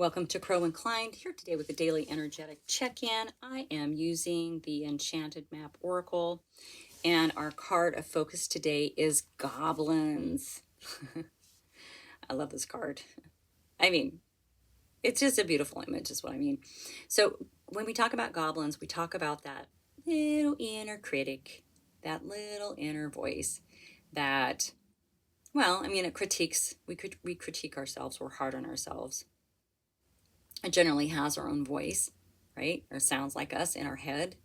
Welcome to Crow Inclined, here today with a daily energetic check-in. I am using the Enchanted Map Oracle, and our card of focus today is goblins. I love this card. I mean, it's just a beautiful image is what I mean. So when we talk about goblins, we talk about that little inner critic, that little inner voice that, well, I mean, it critiques, we critique ourselves, we're hard on ourselves. It generally has our own voice, right? Or sounds like us in our head.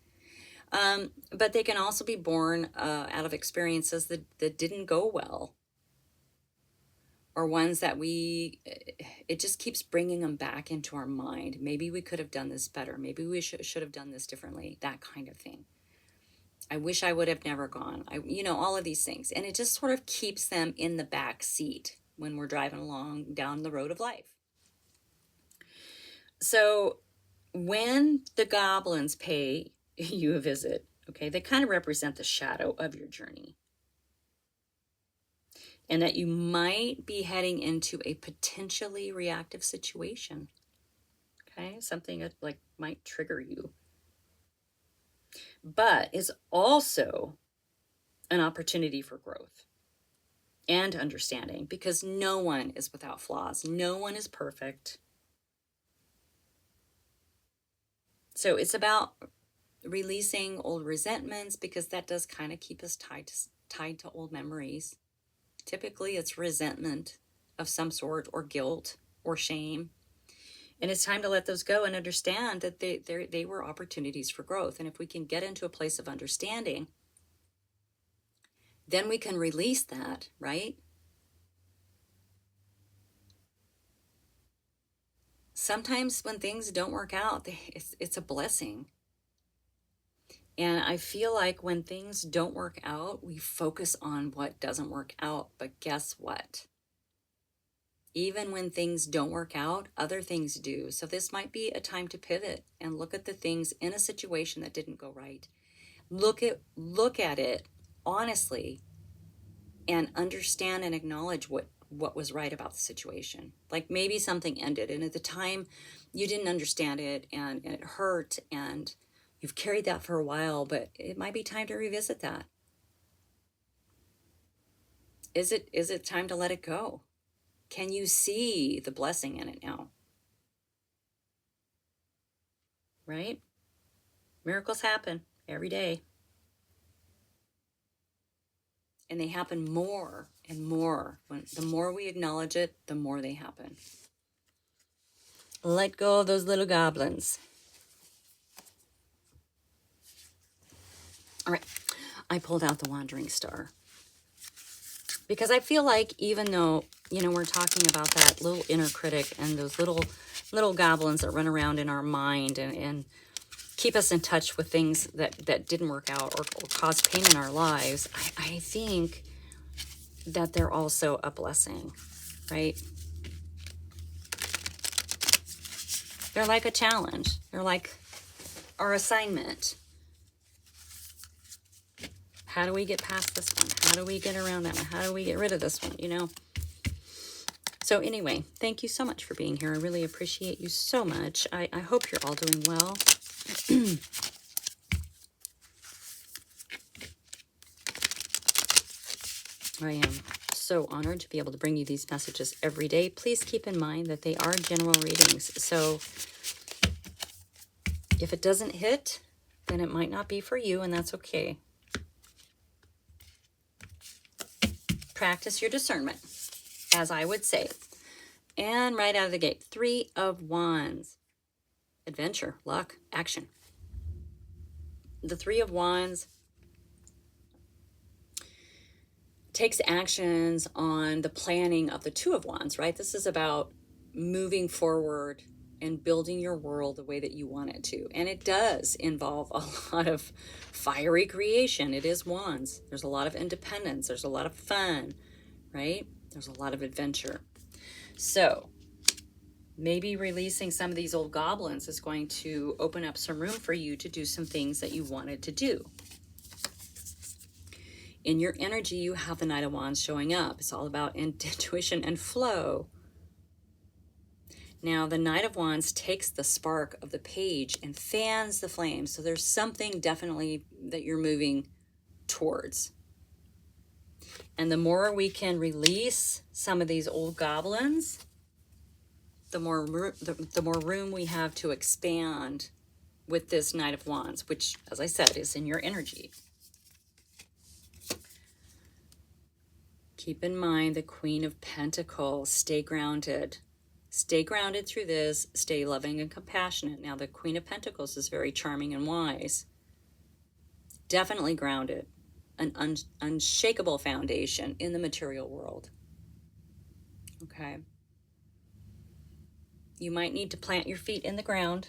But they can also be born out of experiences that didn't go well. Or ones that it just keeps bringing them back into our mind. Maybe we could have done this better. Maybe we should have done this differently. That kind of thing. I wish I would have never gone. All of these things. And it just sort of keeps them in the back seat when we're driving along down the road of life. So when the goblins pay you a visit, okay, they kind of represent the shadow of your journey. And that you might be heading into a potentially reactive situation. Okay, something that might trigger you. But it's also an opportunity for growth and understanding, because no one is without flaws. No one is perfect. So it's about releasing old resentments, because that does kind of keep us tied to old memories. Typically, it's resentment of some sort, or guilt, or shame. And it's time to let those go and understand that they were opportunities for growth. And if we can get into a place of understanding, then we can release that, right? Sometimes when things don't work out, it's a blessing. And I feel like when things don't work out, we focus on what doesn't work out. But guess what? Even when things don't work out, other things do. So this might be a time to pivot and look at the things in a situation that didn't go right. Look at it honestly and understand and acknowledge what was right about the situation. Like maybe something ended, and at the time you didn't understand it, and it hurt, and you've carried that for a while, but it might be time to revisit that. Is it time to let it go? Can you see the blessing in it now? Right? Miracles happen every day. And they happen more and more. The more we acknowledge it, the more they happen. Let go of those little goblins. All right. I pulled out the Wandering Star. Because I feel like even though, we're talking about that little inner critic and those little goblins that run around in our mind and keep us in touch with things that didn't work out or cause pain in our lives, I think that they're also a blessing, right? They're like a challenge. They're like our assignment. How do we get past this one? How do we get around that one? How do we get rid of this one, So anyway, thank you so much for being here. I really appreciate you so much. I hope you're all doing well. I am so honored to be able to bring you these messages every day. Please keep in mind that they are general readings. So if it doesn't hit, then it might not be for you, and that's okay. Practice your discernment, as I would say. And right out of the gate, 3 of Wands. Adventure, luck, action. The 3 of Wands takes actions on the planning of the 2 of Wands, right? This is about moving forward and building your world the way that you want it to. And it does involve a lot of fiery creation. It is Wands. There's a lot of independence. There's a lot of fun, right? There's a lot of adventure. So maybe releasing some of these old goblins is going to open up some room for you to do some things that you wanted to do. In your energy, you have the Knight of Wands showing up. It's all about intuition and flow. Now, the Knight of Wands takes the spark of the page and fans the flame. So there's something definitely that you're moving towards. And the more we can release some of these old goblins, the more room we have to expand with this Knight of Wands, which, as I said, is in your energy. Keep in mind the Queen of Pentacles. Stay grounded. Stay grounded through this. Stay loving and compassionate. Now, the Queen of Pentacles is very charming and wise. Definitely grounded. An unshakable foundation in the material world. Okay. You might need to plant your feet in the ground.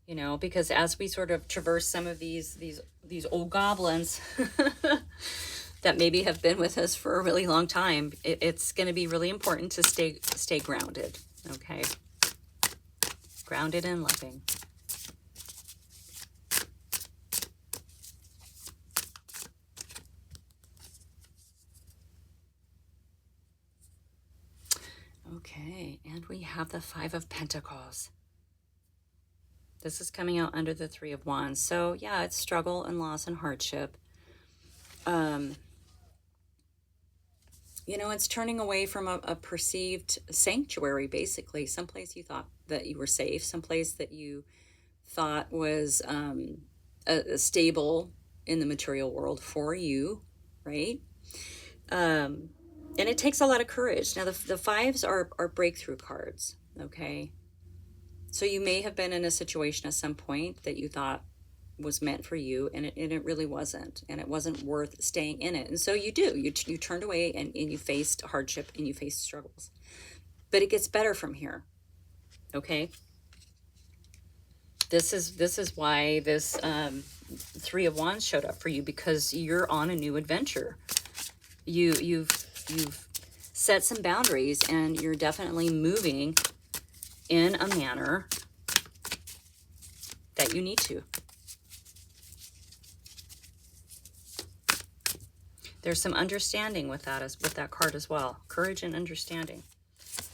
You know, because as we sort of traverse some of these old goblins that maybe have been with us for a really long time, it's going to be really important to stay grounded, okay? Grounded and loving. Okay, and we have the Five of Pentacles. This is coming out under the Three of Wands. So yeah, it's struggle and loss and hardship. You know, it's turning away from a perceived sanctuary, basically. Someplace you thought that you were safe, someplace that you thought was a stable in the material world for you, right? And it takes a lot of courage. Now, the fives are breakthrough cards, okay? So you may have been in a situation at some point that you thought was meant for you, and it really wasn't, and it wasn't worth staying in it. And so you turned away, and you faced hardship, and you faced struggles. But it gets better from here, okay? This is why this Three of Wands showed up for you, because you're on a new adventure. You've set some boundaries, and you're definitely moving in a manner that you need to. There's some understanding with that card as well. Courage and understanding.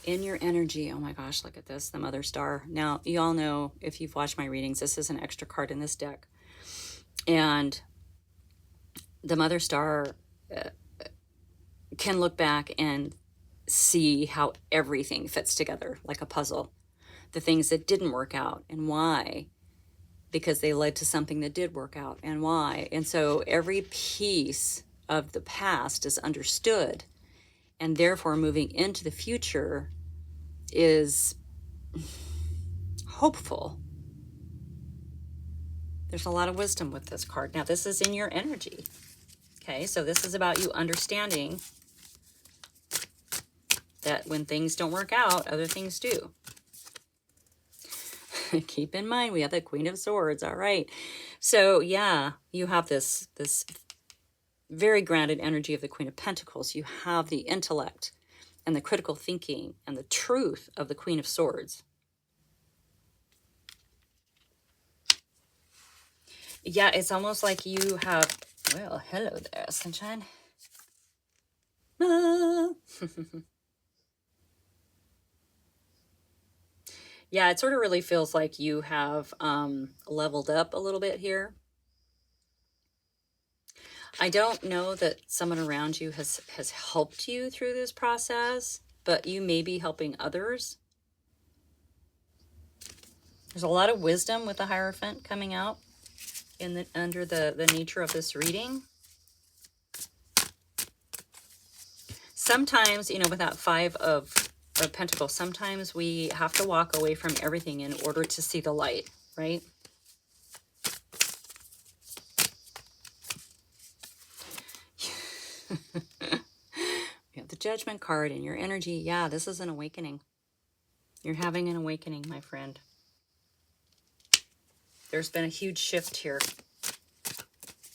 In your energy. Oh my gosh, look at this. The Mother Star. Now, you all know, if you've watched my readings, this is an extra card in this deck. And the Mother Star can look back and see how everything fits together like a puzzle. The things that didn't work out, and why. Because they led to something that did work out, and why. And so every piece of the past is understood, and therefore moving into the future is hopeful. There's a lot of wisdom with this card. Now, this is in your energy. Okay, so this is about you understanding that when things don't work out, other things do. Keep in mind, we have the Queen of Swords. All right. So yeah, you have this very grounded energy of the Queen of Pentacles. You have the intellect and the critical thinking and the truth of the Queen of Swords. Yeah, it's almost like you have, well, hello there, sunshine. Ah. Yeah, it sort of really feels like you have leveled up a little bit here. I don't know that someone around you has helped you through this process, but you may be helping others. There's a lot of wisdom with the Hierophant coming out under the nature of this reading. Sometimes, you know, with that Five of Pentacles, sometimes we have to walk away from everything in order to see the light, right? You have the Judgment card in your energy. Yeah, this is an awakening. You're having an awakening, my friend. There's been a huge shift here.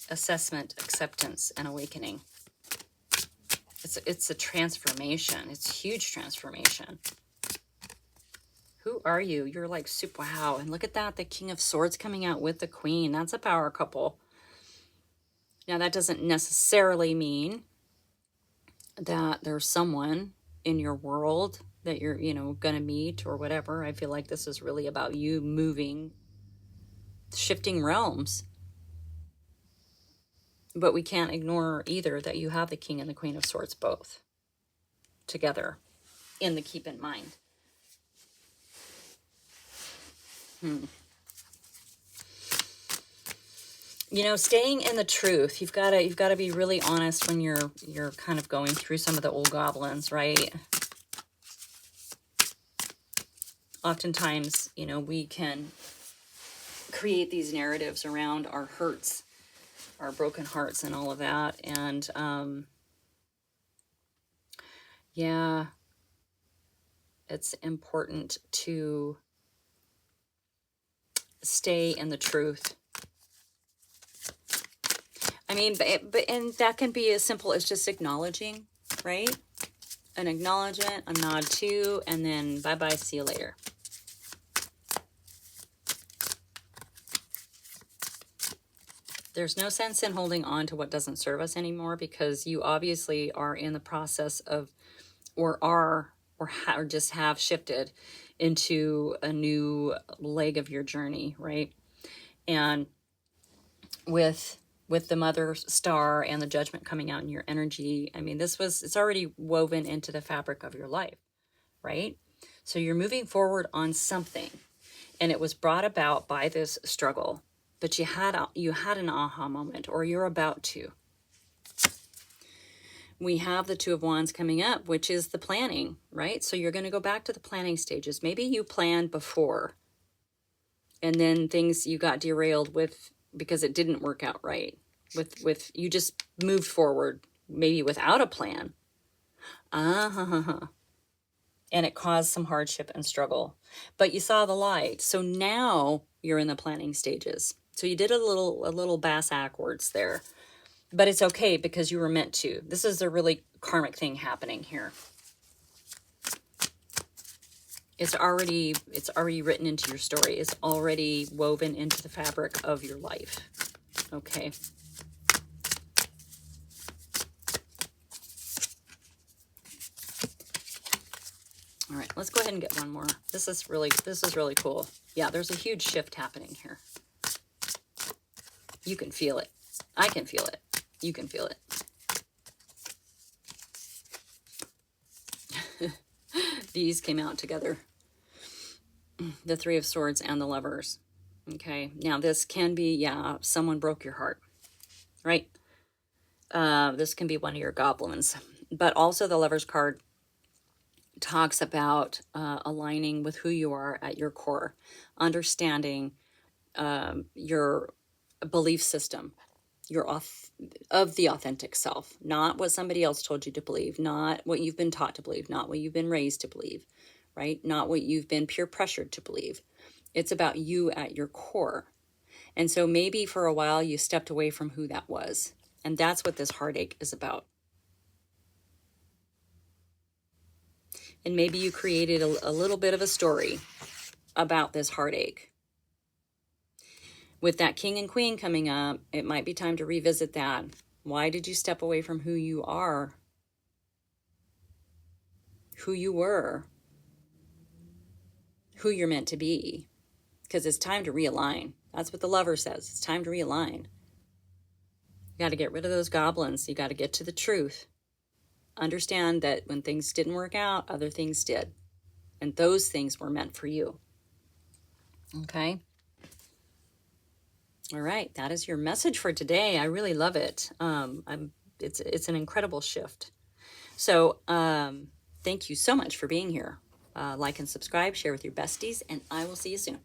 Assessment, acceptance, and awakening. It's a transformation. It's a huge transformation. Who are you? You're like super, wow. And look at that, the King of Swords coming out with the Queen. That's a power couple. Now, that doesn't necessarily mean that there's someone in your world that you're, you know, gonna meet or whatever. I feel like this is really about you moving, shifting realms. But we can't ignore either that you have the King and the Queen of Swords both together in the keep in mind. You know, staying in the truth. You've got to be really honest when you're kind of going through some of the old goblins, right? Oftentimes, you know, we can create these narratives around our hurts, our broken hearts and all of that. And yeah, it's important to stay in the truth. I mean, and that can be as simple as just acknowledging, right? An acknowledgement, a nod to, and then bye-bye, see you later. There's no sense in holding on to what doesn't serve us anymore, because you obviously are in the process of, or just have shifted into a new leg of your journey, right? And with the mother star and the judgment coming out in your energy, I mean, it's already woven into the fabric of your life, right? So you're moving forward on something, and it was brought about by this struggle, but you had an aha moment, or you're about to. We have the Two of Wands coming up, which is the planning, right? So you're going to go back to the planning stages. Maybe you planned before, and then things you got derailed with because it didn't work out right. With you just moved forward, maybe without a plan. And it caused some hardship and struggle. But you saw the light. So now you're in the planning stages. So you did a little bass backwards there. But it's okay, because you were meant to. This is a really karmic thing happening here. It's already written into your story. It's already woven into the fabric of your life. Okay. All right, let's go ahead and get one more. This is really cool. Yeah, there's a huge shift happening here. You can feel it. I can feel it. You can feel it. These came out together. The Three of Swords and the Lovers. Okay, now this can be, yeah, someone broke your heart, right? This can be one of your goblins. But also the Lovers card talks about aligning with who you are at your core, understanding your belief system, of the authentic self, not what somebody else told you to believe, not what you've been taught to believe, not what you've been raised to believe, right? Not what you've been peer pressured to believe. It's about you at your core. And so maybe for a while you stepped away from who that was. And that's what this heartache is about. And maybe you created a little bit of a story about this heartache. With that King and Queen coming up, it might be time to revisit that. Why did you step away from who you are? Who you were? Who you're meant to be? Because it's time to realign. That's what the Lover says. It's time to realign. You got to get rid of those goblins. You got to get to the truth. Understand that when things didn't work out, other things did. And those things were meant for you. Okay? All right. That is your message for today. I really love it. It's an incredible shift. So thank you so much for being here. Like and subscribe, share with your besties, and I will see you soon.